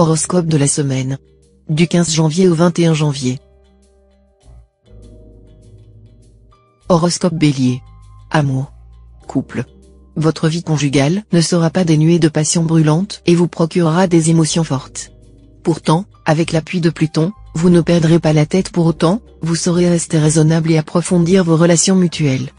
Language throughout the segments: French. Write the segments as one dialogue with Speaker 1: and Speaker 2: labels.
Speaker 1: Horoscope de la semaine. Du 15 janvier au 21 janvier. Horoscope Bélier. Amour. Couple. Votre vie conjugale ne sera pas dénuée de passion brûlante et vous procurera des émotions fortes. Pourtant, avec l'appui de Pluton, vous ne perdrez pas la tête pour autant, vous saurez rester raisonnable et approfondir vos relations mutuelles.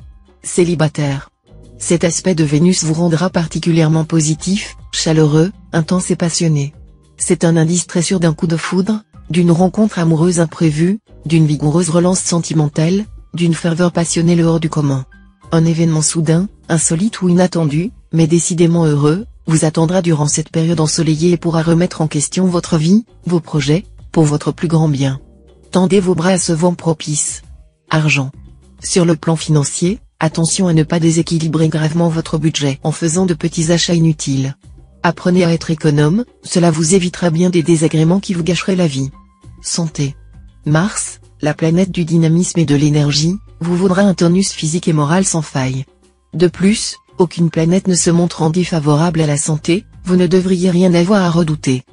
Speaker 1: Célibataire. Cet aspect de Vénus vous rendra particulièrement positif, chaleureux, intense et passionné. C'est un indice très sûr d'un coup de foudre, d'une rencontre amoureuse imprévue, d'une vigoureuse relance sentimentale, d'une ferveur passionnelle hors du commun. Un événement soudain, insolite ou inattendu, mais décidément heureux, vous attendra durant cette période ensoleillée et pourra remettre en question votre vie, vos projets, pour votre plus grand bien. Tendez vos bras à ce vent propice. Argent. Sur le plan financier, attention à ne pas déséquilibrer gravement votre budget en faisant de petits achats inutiles. Apprenez à être économe, cela vous évitera bien des désagréments qui vous gâcheraient la vie. Santé. Mars, la planète du dynamisme et de l'énergie, vous vaudra un tonus physique et moral sans faille. De plus, aucune planète ne se montrant défavorable à la santé, vous ne devriez rien avoir à redouter.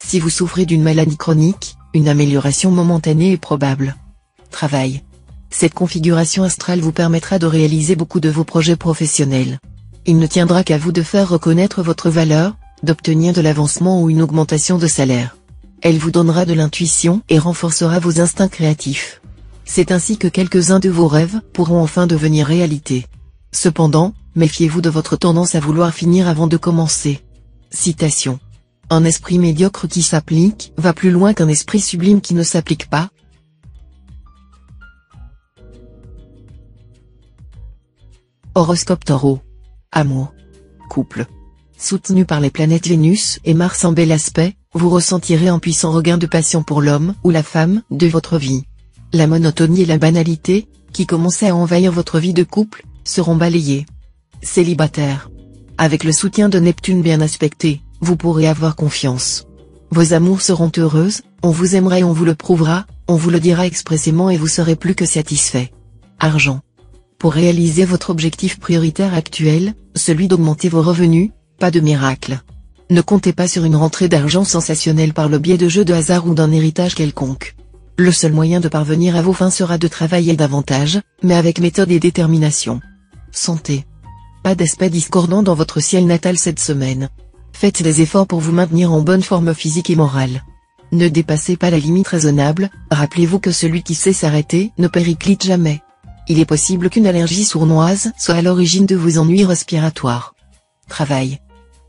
Speaker 1: Si vous souffrez d'une maladie chronique, une amélioration momentanée est probable. Travail. Cette configuration astrale vous permettra de réaliser beaucoup de vos projets professionnels. Il ne tiendra qu'à vous de faire reconnaître votre valeur, d'obtenir de l'avancement ou une augmentation de salaire. Elle vous donnera de l'intuition et renforcera vos instincts créatifs. C'est ainsi que quelques-uns de vos rêves pourront enfin devenir réalité. Cependant, méfiez-vous de votre tendance à vouloir finir avant de commencer. Citation. Un esprit médiocre qui s'applique va plus loin qu'un esprit sublime qui ne s'applique pas. Horoscope Taureau. Amour. Couple. Soutenu par les planètes Vénus et Mars en bel aspect, vous ressentirez un puissant regain de passion pour l'homme ou la femme de votre vie. La monotonie et la banalité, qui commençaient à envahir votre vie de couple, seront balayées. Célibataire. Avec le soutien de Neptune bien aspecté, vous pourrez avoir confiance. Vos amours seront heureuses, on vous aimera et on vous le prouvera, on vous le dira expressément et vous serez plus que satisfait. Argent. Pour réaliser votre objectif prioritaire actuel, celui d'augmenter vos revenus, pas de miracle. Ne comptez pas sur une rentrée d'argent sensationnelle par le biais de jeux de hasard ou d'un héritage quelconque. Le seul moyen de parvenir à vos fins sera de travailler davantage, mais avec méthode et détermination. Santé. Pas d'aspect discordant dans votre ciel natal cette semaine. Faites des efforts pour vous maintenir en bonne forme physique et morale. Ne dépassez pas la limite raisonnable, rappelez-vous que celui qui sait s'arrêter ne périclite jamais. Il est possible qu'une allergie sournoise soit à l'origine de vos ennuis respiratoires. Travail.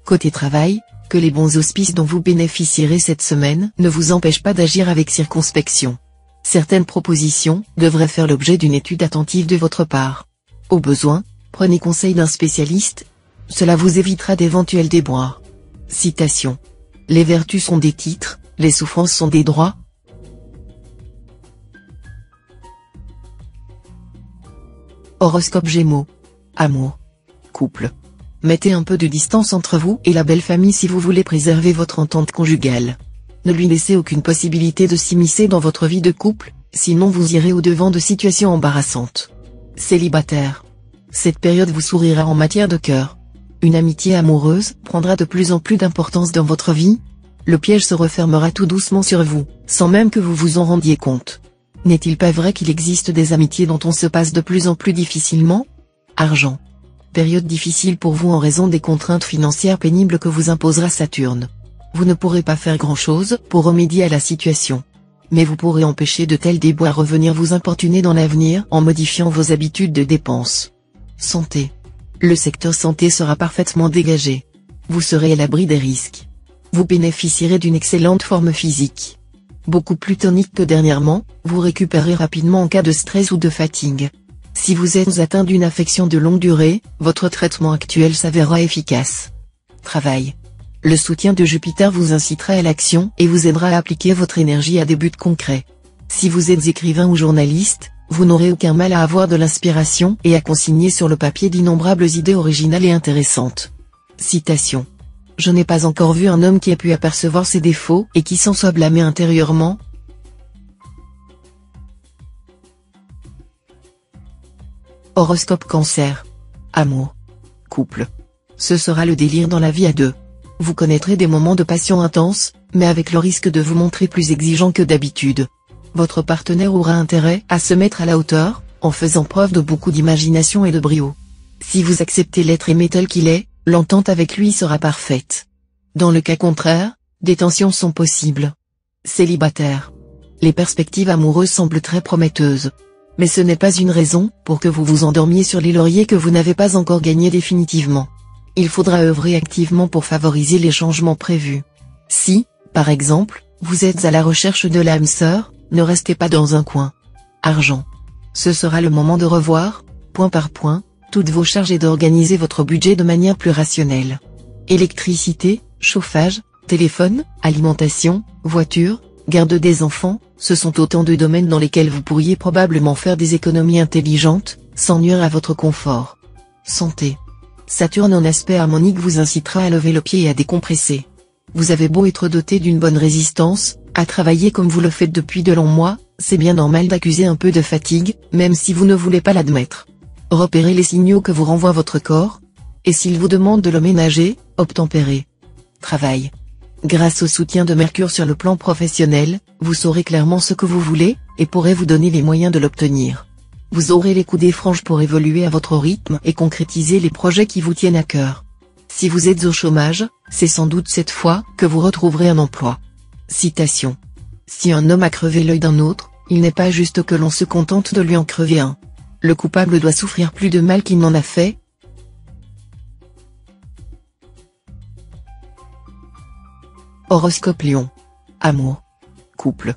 Speaker 1: Côté travail, que les bons auspices dont vous bénéficierez cette semaine ne vous empêchent pas d'agir avec circonspection. Certaines propositions devraient faire l'objet d'une étude attentive de votre part. Au besoin, prenez conseil d'un spécialiste. Cela vous évitera d'éventuels déboires. Citation. Les vertus sont des titres, les souffrances sont des droits. Horoscope Gémeaux. Amour. Couple. Mettez un peu de distance entre vous et la belle famille si vous voulez préserver votre entente conjugale. Ne lui laissez aucune possibilité de s'immiscer dans votre vie de couple, sinon vous irez au-devant de situations embarrassantes. Célibataire. Cette période vous sourira en matière de cœur. Une amitié amoureuse prendra de plus en plus d'importance dans votre vie. Le piège se refermera tout doucement sur vous, sans même que vous vous en rendiez compte. N'est-il pas vrai qu'il existe des amitiés dont on se passe de plus en plus difficilement? Argent. Période difficile pour vous en raison des contraintes financières pénibles que vous imposera Saturne. Vous ne pourrez pas faire grand-chose pour remédier à la situation. Mais vous pourrez empêcher de tels déboires revenir vous importuner dans l'avenir en modifiant vos habitudes de dépenses. Santé. Le secteur santé sera parfaitement dégagé. Vous serez à l'abri des risques. Vous bénéficierez d'une excellente forme physique. Beaucoup plus tonique que dernièrement, vous récupérez rapidement en cas de stress ou de fatigue. Si vous êtes atteint d'une affection de longue durée, votre traitement actuel s'avérera efficace. Travail. Le soutien de Jupiter vous incitera à l'action et vous aidera à appliquer votre énergie à des buts concrets. Si vous êtes écrivain ou journaliste, vous n'aurez aucun mal à avoir de l'inspiration et à consigner sur le papier d'innombrables idées originales et intéressantes. Citation. Je n'ai pas encore vu un homme qui ait pu apercevoir ses défauts et qui s'en soit blâmé intérieurement. Horoscope Cancer. Amour. Couple. Ce sera le délire dans la vie à deux. Vous connaîtrez des moments de passion intense, mais avec le risque de vous montrer plus exigeant que d'habitude. Votre partenaire aura intérêt à se mettre à la hauteur, en faisant preuve de beaucoup d'imagination et de brio. Si vous acceptez l'être aimé tel qu'il est, l'entente avec lui sera parfaite. Dans le cas contraire, des tensions sont possibles. Célibataire. Les perspectives amoureuses semblent très prometteuses. Mais ce n'est pas une raison pour que vous vous endormiez sur les lauriers que vous n'avez pas encore gagnés définitivement. Il faudra œuvrer activement pour favoriser les changements prévus. Si, par exemple, vous êtes à la recherche de l'âme sœur, ne restez pas dans un coin. Argent. Ce sera le moment de revoir, point par point, toutes vos charges et d'organiser votre budget de manière plus rationnelle. Électricité, chauffage, téléphone, alimentation, voiture, garde des enfants, ce sont autant de domaines dans lesquels vous pourriez probablement faire des économies intelligentes, sans nuire à votre confort. Santé. Saturne en aspect harmonique vous incitera à lever le pied et à décompresser. Vous avez beau être doté d'une bonne résistance, à travailler comme vous le faites depuis de longs mois, c'est bien normal d'accuser un peu de fatigue, même si vous ne voulez pas l'admettre. Repérez les signaux que vous renvoie votre corps, et s'il vous demande de le ménager, obtempérez. Travail. Grâce au soutien de Mercure sur le plan professionnel, vous saurez clairement ce que vous voulez, et pourrez vous donner les moyens de l'obtenir. Vous aurez les coups des franges pour évoluer à votre rythme et concrétiser les projets qui vous tiennent à cœur. Si vous êtes au chômage, c'est sans doute cette fois que vous retrouverez un emploi. Citation. Si un homme a crevé l'œil d'un autre, il n'est pas juste que l'on se contente de lui en crever un. Le coupable doit souffrir plus de mal qu'il n'en a fait. Horoscope Lion. Amour. Couple.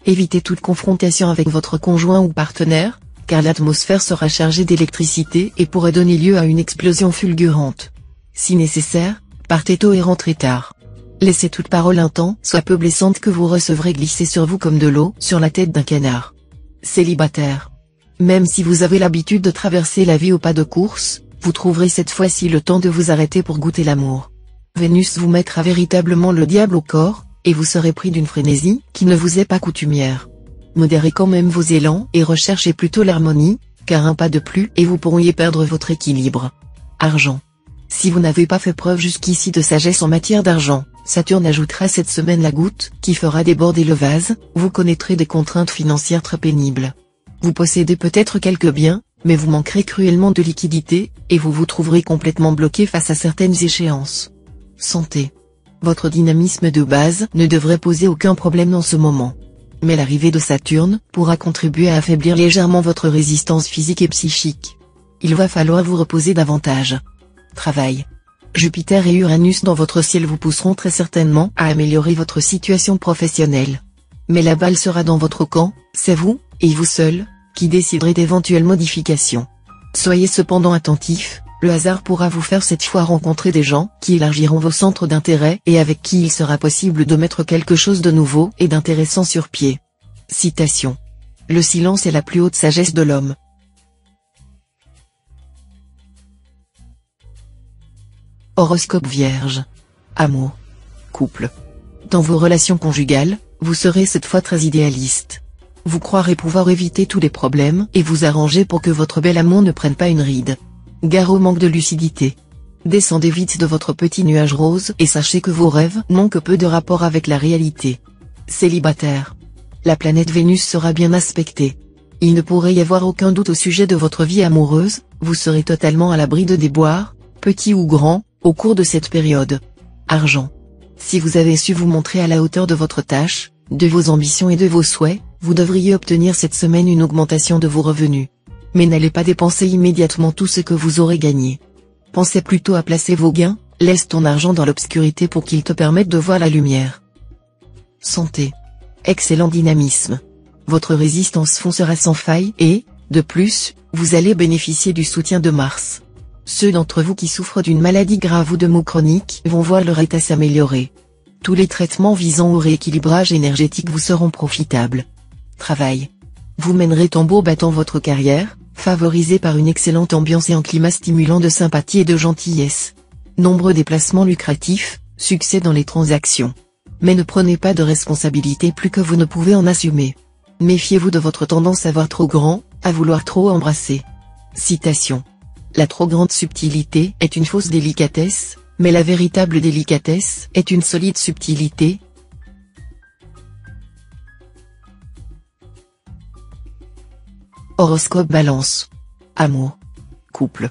Speaker 1: Évitez toute confrontation avec votre conjoint ou partenaire, car l'atmosphère sera chargée d'électricité et pourrait donner lieu à une explosion fulgurante. Si nécessaire, partez tôt et rentrez tard. Laissez toute parole un temps soit peu blessante que vous recevrez glisser sur vous comme de l'eau sur la tête d'un canard. Célibataire. Même si vous avez l'habitude de traverser la vie au pas de course, vous trouverez cette fois-ci le temps de vous arrêter pour goûter l'amour. Vénus vous mettra véritablement le diable au corps, et vous serez pris d'une frénésie qui ne vous est pas coutumière. Modérez quand même vos élans et recherchez plutôt l'harmonie, car un pas de plus et vous pourriez perdre votre équilibre. Argent. Si vous n'avez pas fait preuve jusqu'ici de sagesse en matière d'argent, Saturne ajoutera cette semaine la goutte qui fera déborder le vase, vous connaîtrez des contraintes financières très pénibles. Vous possédez peut-être quelques biens, mais vous manquerez cruellement de liquidité, et vous vous trouverez complètement bloqué face à certaines échéances. Santé. Votre dynamisme de base ne devrait poser aucun problème en ce moment. Mais l'arrivée de Saturne pourra contribuer à affaiblir légèrement votre résistance physique et psychique. Il va falloir vous reposer davantage. Travail. Jupiter et Uranus dans votre ciel vous pousseront très certainement à améliorer votre situation professionnelle. Mais la balle sera dans votre camp, c'est vous, et vous seul, qui déciderez d'éventuelles modifications. Soyez cependant attentif, le hasard pourra vous faire cette fois rencontrer des gens qui élargiront vos centres d'intérêt et avec qui il sera possible de mettre quelque chose de nouveau et d'intéressant sur pied. Citation. Le silence est la plus haute sagesse de l'homme. Horoscope Vierge. Amour. Couple. Dans vos relations conjugales, vous serez cette fois très idéaliste. Vous croirez pouvoir éviter tous les problèmes et vous arranger pour que votre bel amour ne prenne pas une ride. Gare au manque de lucidité. Descendez vite de votre petit nuage rose et sachez que vos rêves n'ont que peu de rapport avec la réalité. Célibataire. La planète Vénus sera bien aspectée. Il ne pourrait y avoir aucun doute au sujet de votre vie amoureuse, vous serez totalement à l'abri de déboires, petits ou grands, au cours de cette période. Argent. Si vous avez su vous montrer à la hauteur de votre tâche, de vos ambitions et de vos souhaits, vous devriez obtenir cette semaine une augmentation de vos revenus. Mais n'allez pas dépenser immédiatement tout ce que vous aurez gagné. Pensez plutôt à placer vos gains, laisse ton argent dans l'obscurité pour qu'il te permette de voir la lumière. Santé. Excellent dynamisme. Votre résistance foncera sans faille et, de plus, vous allez bénéficier du soutien de Mars. Ceux d'entre vous qui souffrent d'une maladie grave ou de maux chroniques vont voir leur état s'améliorer. Tous les traitements visant au rééquilibrage énergétique vous seront profitables. Travail. Vous mènerez tambour battant votre carrière, favorisée par une excellente ambiance et un climat stimulant de sympathie et de gentillesse. Nombreux déplacements lucratifs, succès dans les transactions. Mais ne prenez pas de responsabilité plus que vous ne pouvez en assumer. Méfiez-vous de votre tendance à voir trop grand, à vouloir trop embrasser. Citation. La trop grande subtilité est une fausse délicatesse, Mais la véritable délicatesse est une solide subtilité. Horoscope Balance. Amour. Couple.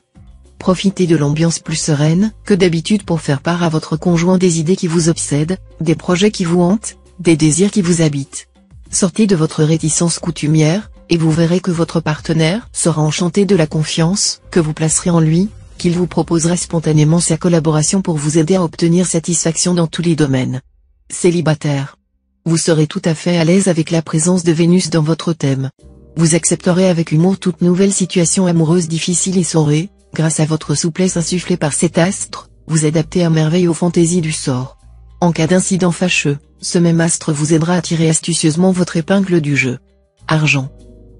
Speaker 1: Profitez de l'ambiance plus sereine que d'habitude pour faire part à votre conjoint des idées qui vous obsèdent, des projets qui vous hantent, des désirs qui vous habitent. Sortez de votre réticence coutumière, et vous verrez que votre partenaire sera enchanté de la confiance que vous placerez en lui, qu'il vous proposera spontanément sa collaboration pour vous aider à obtenir satisfaction dans tous les domaines. Célibataire. Vous serez tout à fait à l'aise avec la présence de Vénus dans votre thème. Vous accepterez avec humour toute nouvelle situation amoureuse difficile et saurez, grâce à votre souplesse insufflée par cet astre, vous adapter à merveille aux fantaisies du sort. En cas d'incident fâcheux, ce même astre vous aidera à tirer astucieusement votre épingle du jeu. Argent.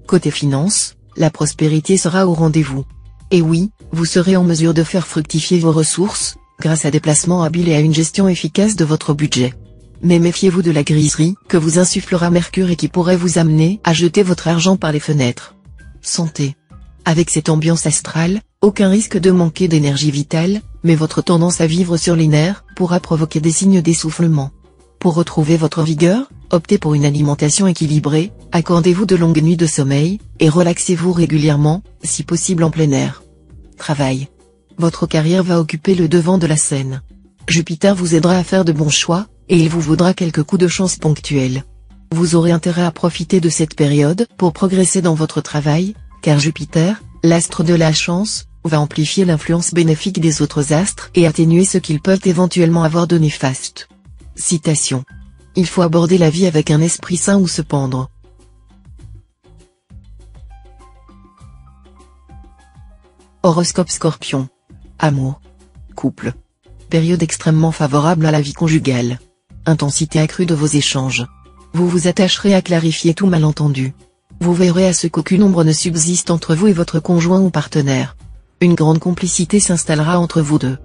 Speaker 1: Côté finance, la prospérité sera au rendez-vous. Et oui, vous serez en mesure de faire fructifier vos ressources, grâce à des placements habiles et à une gestion efficace de votre budget. Mais méfiez-vous de la griserie que vous insufflera Mercure et qui pourrait vous amener à jeter votre argent par les fenêtres. Santé. Avec cette ambiance astrale, aucun risque de manquer d'énergie vitale, mais votre tendance à vivre sur les nerfs pourra provoquer des signes d'essoufflement. Pour retrouver votre vigueur, optez pour une alimentation équilibrée, accordez-vous de longues nuits de sommeil, et relaxez-vous régulièrement, si possible en plein air. Travail. Votre carrière va occuper le devant de la scène. Jupiter vous aidera à faire de bons choix, et il vous vaudra quelques coups de chance ponctuels. Vous aurez intérêt à profiter de cette période pour progresser dans votre travail, car Jupiter, l'astre de la chance, va amplifier l'influence bénéfique des autres astres et atténuer ce qu'ils peuvent éventuellement avoir de néfaste. Citation. Il faut aborder la vie avec un esprit sain ou se pendre. Horoscope Scorpion. Amour. Couple. Période extrêmement favorable à la vie conjugale. Intensité accrue de vos échanges. Vous vous attacherez à clarifier tout malentendu. Vous veillerez à ce qu'aucune ombre ne subsiste entre vous et votre conjoint ou partenaire. Une grande complicité s'installera entre vous deux.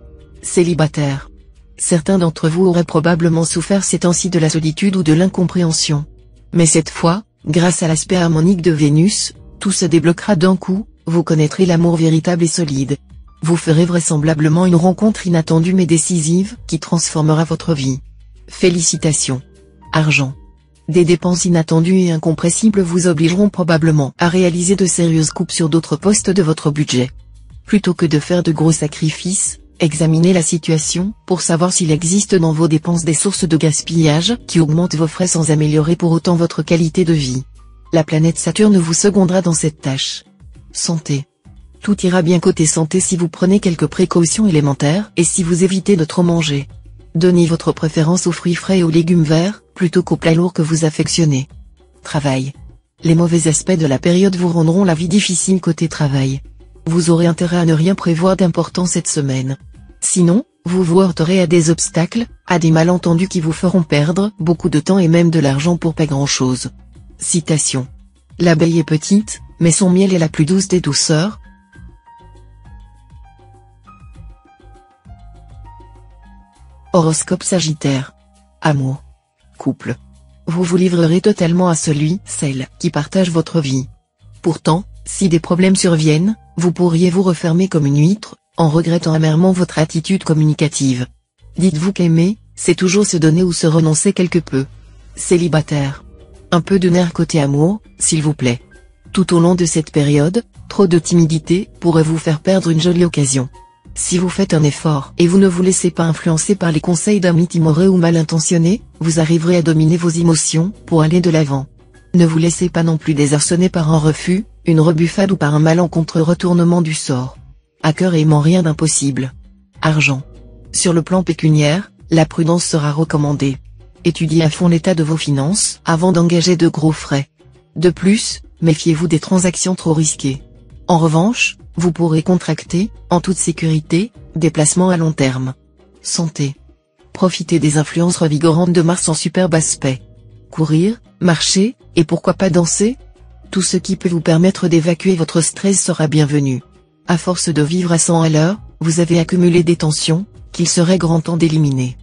Speaker 1: Célibataire. Certains d'entre vous auraient probablement souffert ces temps-ci de la solitude ou de l'incompréhension. Mais cette fois, grâce à l'aspect harmonique de Vénus, tout se débloquera d'un coup, vous connaîtrez l'amour véritable et solide. Vous ferez vraisemblablement une rencontre inattendue mais décisive qui transformera votre vie. Félicitations. Argent. Des dépenses inattendues et incompressibles vous obligeront probablement à réaliser de sérieuses coupes sur d'autres postes de votre budget. Plutôt que de faire de gros sacrifices, examinez la situation pour savoir s'il existe dans vos dépenses des sources de gaspillage qui augmentent vos frais sans améliorer pour autant votre qualité de vie. La planète Saturne vous secondera dans cette tâche. Santé. Tout ira bien côté santé si vous prenez quelques précautions élémentaires et si vous évitez de trop manger. Donnez votre préférence aux fruits frais et aux légumes verts, plutôt qu'aux plats lourds que vous affectionnez. Travail. Les mauvais aspects de la période vous rendront la vie difficile côté travail. Vous aurez intérêt à ne rien prévoir d'important cette semaine. Sinon, vous vous heurterez à des obstacles, à des malentendus qui vous feront perdre beaucoup de temps et même de l'argent pour pas grand-chose. Citation. L'abeille est petite, mais son miel est la plus douce des douceurs. Horoscope Sagittaire. Amour. Couple. Vous vous livrerez totalement à celui, celle, qui partage votre vie. Pourtant, si des problèmes surviennent, vous pourriez vous refermer comme une huître, en regrettant amèrement votre attitude communicative. Dites-vous qu'aimer, c'est toujours se donner ou se renoncer quelque peu. Célibataire. Un peu de nerf côté amour, s'il vous plaît. Tout au long de cette période, trop de timidité pourrait vous faire perdre une jolie occasion. Si vous faites un effort et vous ne vous laissez pas influencer par les conseils d'amis timorés ou mal intentionnés, vous arriverez à dominer vos émotions pour aller de l'avant. Ne vous laissez pas non plus désarçonner par un refus, une rebuffade ou par un malencontreux retournement du sort. À cœur aimant, rien d'impossible. Argent. Sur le plan pécuniaire, la prudence sera recommandée. Étudiez à fond l'état de vos finances avant d'engager de gros frais. De plus, méfiez-vous des transactions trop risquées. En revanche, vous pourrez contracter, en toute sécurité, des placements à long terme. Santé. Profitez des influences revigorantes de Mars en superbe aspect. Courir, marcher, et pourquoi pas danser? Tout ce qui peut vous permettre d'évacuer votre stress sera bienvenu. À force de vivre à 100 à l'heure, vous avez accumulé des tensions, qu'il serait grand temps d'éliminer.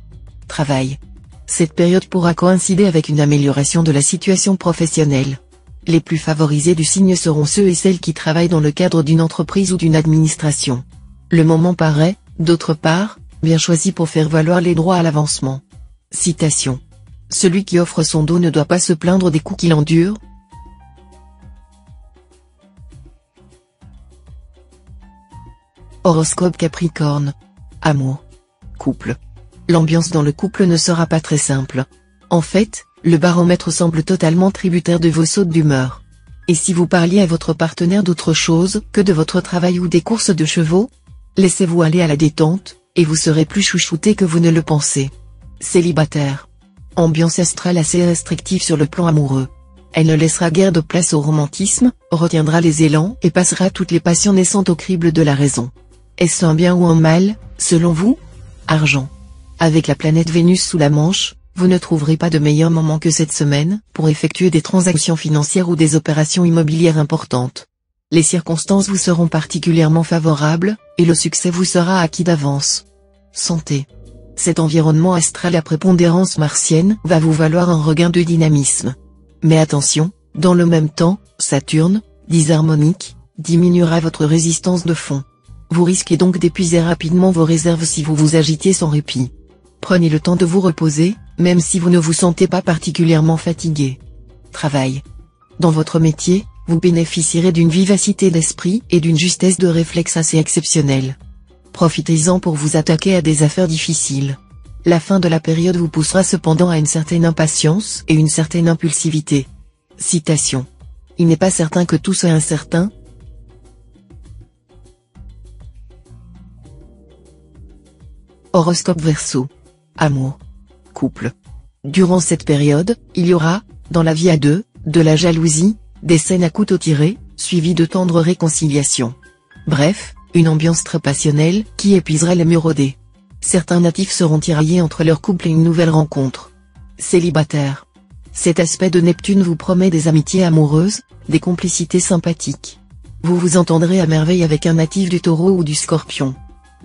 Speaker 1: Travail. Cette période pourra coïncider avec une amélioration de la situation professionnelle. Les plus favorisés du signe seront ceux et celles qui travaillent dans le cadre d'une entreprise ou d'une administration. Le moment paraît, d'autre part, bien choisi pour faire valoir les droits à l'avancement. Citation. Celui qui offre son dos ne doit pas se plaindre des coups qu'il endure. Horoscope Capricorne. Amour. Couple. L'ambiance dans le couple ne sera pas très simple. En fait, le baromètre semble totalement tributaire de vos sautes d'humeur. Et si vous parliez à votre partenaire d'autre chose que de votre travail ou des courses de chevaux? Laissez-vous aller à la détente, et vous serez plus chouchouté que vous ne le pensez. Célibataire. Ambiance astrale assez restrictive sur le plan amoureux. Elle ne laissera guère de place au romantisme, retiendra les élans et passera toutes les passions naissantes au crible de la raison. Est-ce un bien ou un mal, selon vous? Argent. Avec la planète Vénus sous la Manche, vous ne trouverez pas de meilleur moment que cette semaine pour effectuer des transactions financières ou des opérations immobilières importantes. Les circonstances vous seront particulièrement favorables, et le succès vous sera acquis d'avance. Santé. Cet environnement astral à prépondérance martienne va vous valoir un regain de dynamisme. Mais attention, dans le même temps, Saturne, disharmonique, diminuera votre résistance de fond. Vous risquez donc d'épuiser rapidement vos réserves si vous vous agitez sans répit. Prenez le temps de vous reposer, même si vous ne vous sentez pas particulièrement fatigué. Travail. Dans votre métier, vous bénéficierez d'une vivacité d'esprit et d'une justesse de réflexe assez exceptionnelle. Profitez-en pour vous attaquer à des affaires difficiles. La fin de la période vous poussera cependant à une certaine impatience et une certaine impulsivité. Citation. Il n'est pas certain que tout soit incertain. Horoscope Verseau. Amour. Couple. Durant cette période, il y aura, dans la vie à deux, de la jalousie, des scènes à couteau tiré, suivies de tendres réconciliations. Bref, une ambiance très passionnelle qui épuisera les murs rodés. Certains natifs seront tiraillés entre leur couple et une nouvelle rencontre. Célibataire. Cet aspect de Neptune vous promet des amitiés amoureuses, des complicités sympathiques. Vous vous entendrez à merveille avec un natif du Taureau ou du Scorpion.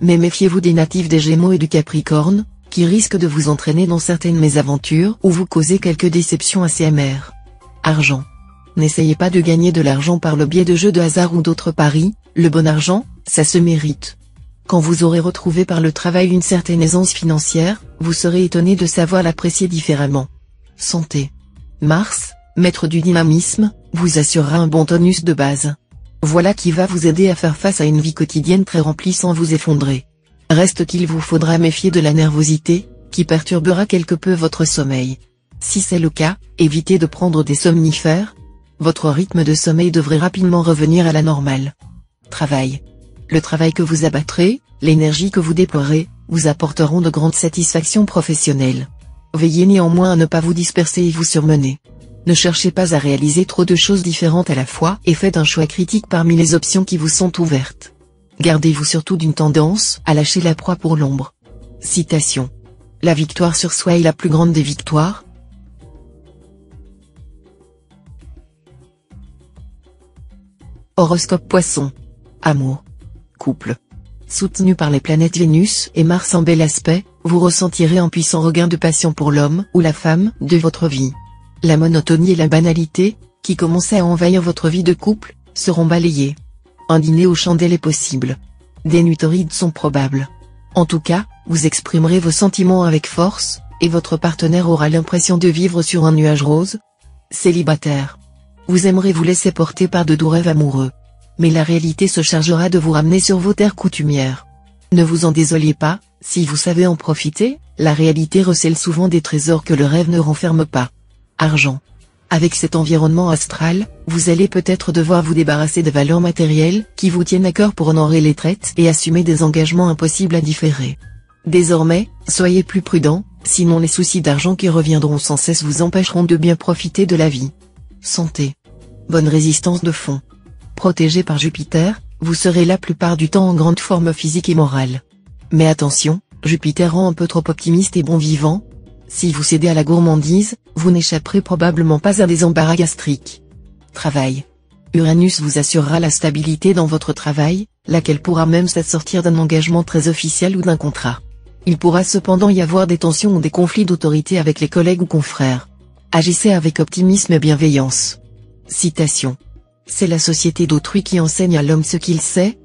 Speaker 1: Mais méfiez-vous des natifs des Gémeaux et du Capricorne, qui risquent de vous entraîner dans certaines mésaventures ou vous causer quelques déceptions assez amères. Argent. N'essayez pas de gagner de l'argent par le biais de jeux de hasard ou d'autres paris, le bon argent, ça se mérite. Quand vous aurez retrouvé par le travail une certaine aisance financière, vous serez étonné de savoir l'apprécier différemment. Santé. Mars, maître du dynamisme, vous assurera un bon tonus de base. Voilà qui va vous aider à faire face à une vie quotidienne très remplie sans vous effondrer. Reste qu'il vous faudra méfier de la nervosité, qui perturbera quelque peu votre sommeil. Si c'est le cas, évitez de prendre des somnifères. Votre rythme de sommeil devrait rapidement revenir à la normale. Travail. Le travail que vous abattrez, l'énergie que vous déploierez, vous apporteront de grandes satisfactions professionnelles. Veillez néanmoins à ne pas vous disperser et vous surmener. Ne cherchez pas à réaliser trop de choses différentes à la fois et faites un choix critique parmi les options qui vous sont ouvertes. Gardez-vous surtout d'une tendance à lâcher la proie pour l'ombre. Citation. La victoire sur soi est la plus grande des victoires. Horoscope Poisson. Amour. Couple. Soutenu par les planètes Vénus et Mars en bel aspect, vous ressentirez un puissant regain de passion pour l'homme ou la femme de votre vie. La monotonie et la banalité, qui commençaient à envahir votre vie de couple, seront balayées. Un dîner aux chandelles est possible. Des nuits torrides sont probables. En tout cas, vous exprimerez vos sentiments avec force, et votre partenaire aura l'impression de vivre sur un nuage rose. Célibataire. Vous aimerez vous laisser porter par de doux rêves amoureux. Mais la réalité se chargera de vous ramener sur vos terres coutumières. Ne vous en désoliez pas, si vous savez en profiter, la réalité recèle souvent des trésors que le rêve ne renferme pas. Argent. Avec cet environnement astral, vous allez peut-être devoir vous débarrasser de valeurs matérielles qui vous tiennent à cœur pour honorer les traites et assumer des engagements impossibles à différer. Désormais, soyez plus prudent, sinon les soucis d'argent qui reviendront sans cesse vous empêcheront de bien profiter de la vie. Santé. Bonne résistance de fond. Protégé par Jupiter, vous serez la plupart du temps en grande forme physique et morale. Mais attention, Jupiter rend un peu trop optimiste et bon vivant. Si vous cédez à la gourmandise, vous n'échapperez probablement pas à des embarras gastriques. Travail. Uranus vous assurera la stabilité dans votre travail, laquelle pourra même s'assortir d'un engagement très officiel ou d'un contrat. Il pourra cependant y avoir des tensions ou des conflits d'autorité avec les collègues ou confrères. Agissez avec optimisme et bienveillance. Citation. C'est la société d'autrui qui enseigne à l'homme ce qu'il sait,